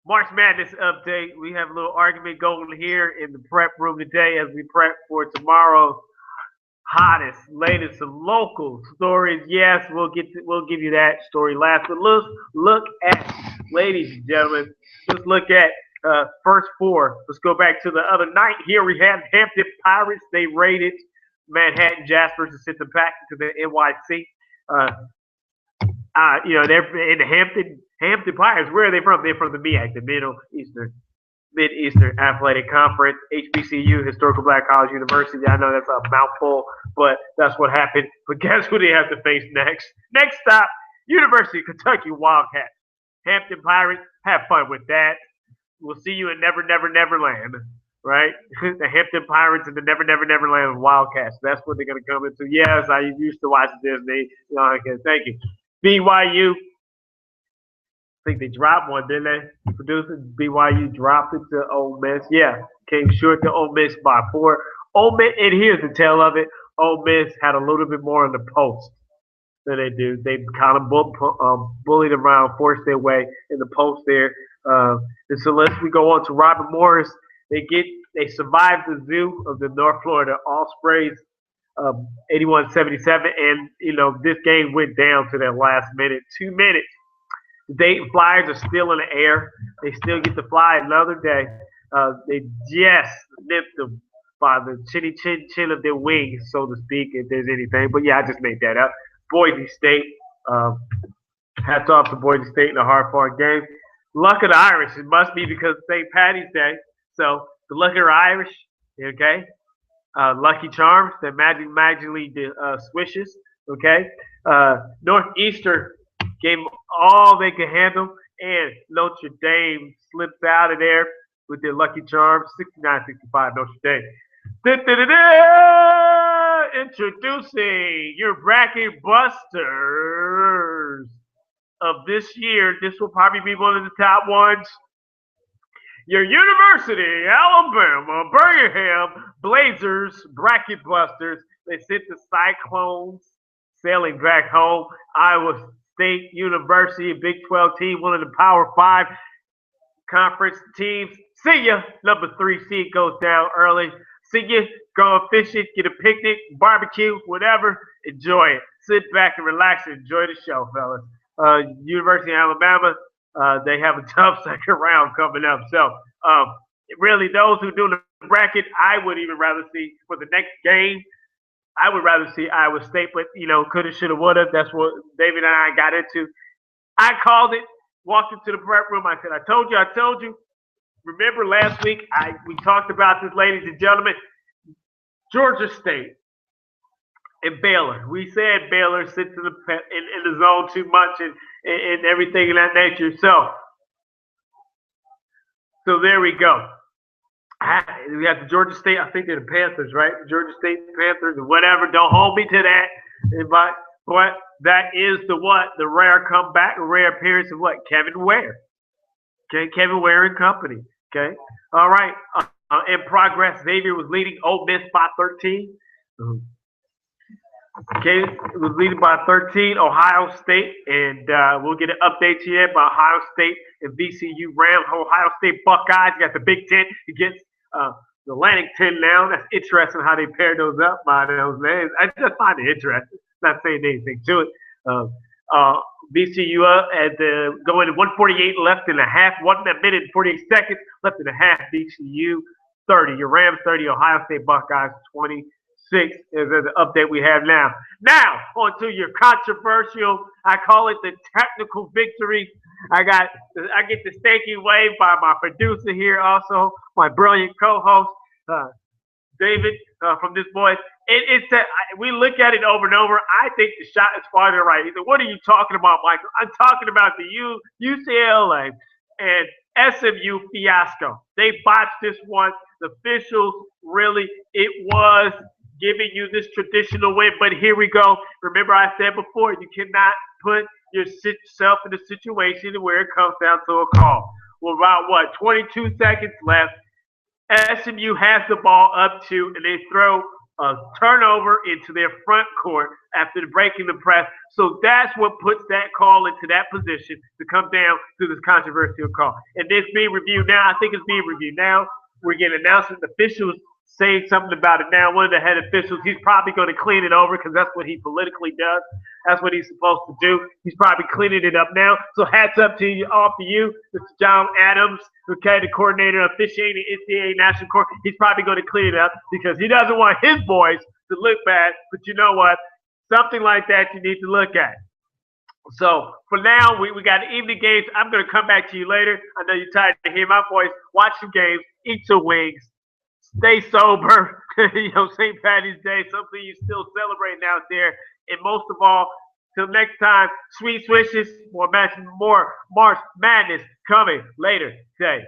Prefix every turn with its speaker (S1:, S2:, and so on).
S1: March Madness update. We have a little argument going here in the prep room today as we prep for tomorrow's hottest, latest, and local stories. Yes, we'll give you that story last. But let's look at, ladies and gentlemen, let's look at first four. Let's go back to the other night. Here we have Hampton Pirates. They raided Manhattan Jaspers and sent them back to the NYC. Uh, they're in the Hampton Pirates. Where are they from? They're from the MEAC, the Mid-Eastern Athletic Conference, HBCU, Historical Black College University. I know that's a mouthful, but that's what happened. But guess who they have to face next? Next stop, University of Kentucky Wildcats. Hampton Pirates, have fun with that. We'll see you in Never, Never, Neverland, right? The Hampton Pirates and the Never, Never, Neverland Wildcats. That's what they're going to come into. Yes, I used to watch Disney. Okay, thank you. BYU. I think they dropped one, didn't they? Producers, BYU dropped it to Ole Miss. Yeah, came short to Ole Miss by 4. Ole Miss, and here's the tale of it. Ole Miss had a little bit more in the post than they do. They kind of bullied around, forced their way in the post there. And so we go on to Robert Morris. They survived the zoo of the North Florida Ospreys, 81-77, and this game went down to that last minute, 2 minutes. The Dayton Flyers are still in the air. They still get to fly another day. They just nipped them by the chin of their wings, so to speak, if there's anything. But yeah, I just made that up. Boise State. Hats off to Boise State in a hard-fought game. Luck of the Irish. It must be because it's St. Patty's Day. So the luck of the Irish, okay? Lucky Charms, that magically swishes, okay? Northeastern gave them all they could handle, and Notre Dame slipped out of there with their Lucky Charms, 69-65 Notre Dame. Introducing your bracket busters of this year. This will probably be one of the top ones. Your University, Alabama, Birmingham Blazers bracket busters. They sent the Cyclones sailing back home. Iowa State University, a Big 12 team, one of the Power 5 conference teams. See ya. Number 3 seed goes down early. See ya. Go fishing, get a picnic, barbecue, whatever. Enjoy it. Sit back and relax and enjoy the show, fellas. University of Alabama, they have a tough second round coming up. So, really, those who do the bracket, I would even rather see for the next game. I would rather see Iowa State, but coulda, shoulda, woulda. That's what David and I got into. I called it. Walked into the prep room. I said, I told you. Remember last week we talked about this, ladies and gentlemen. Georgia State and Baylor. We said Baylor sits in the zone too much and everything of that nature. So there we go. We got the Georgia State. I think they're the Panthers, right? Georgia State Panthers or whatever. Don't hold me to that. But that is the rare comeback, a rare appearance of what? Kevin Ware. Okay, Kevin Ware and company. Okay. All right. In progress, Xavier was leading Ole Miss by 13. Okay, it was leading by 13, Ohio State, and we'll get an update to you about Ohio State and VCU Rams. Ohio State Buckeyes got the Big Ten against the Atlantic 10 now. That's interesting how they paired those up by those names. I just find it interesting. Not saying anything to it. VCU at going to 148 left in a half, 1 minute and 48 seconds left in a half. VCU 30, your Rams 30, Ohio State Buckeyes 26 is the update we have now. Now, on to your controversial, I call it the technical victory. I get the stanky wave by my producer here also, my brilliant co-host, David from This Boys. It's that we look at it over and over. I think the shot is farther right. He said, what are you talking about, Michael? I'm talking about the UCLA and SMU fiasco. They botched this one. The officials really, it was giving you this traditional win. But here we go. Remember I said before, you cannot put yourself in a situation where it comes down to a call. Well, about 22 seconds left. SMU has the ball up 2, and they throw a turnover into their front court after breaking the press. So that's what puts that call into that position to come down to this controversial call. And it's being reviewed now. I think it's being reviewed now. We're getting announcements. Officials saying something about it now. One of the head officials, he's probably going to clean it over because that's what he politically does. That's what he's supposed to do. He's probably cleaning it up now. So hats up to you, off to you, Mr. John Adams, okay, the coordinator officiating NCAA National Court. He's probably going to clean it up because he doesn't want his boys to look bad. But you know what? Something like that you need to look at. So for now, we got evening games. I'm going to come back to you later. I know you're tired to hear my voice. Watch some games. Eat some wings. Stay sober. St. Patty's Day. Something you're still celebrating out there. And most of all, till next time, sweet swishes. More March Madness coming later today.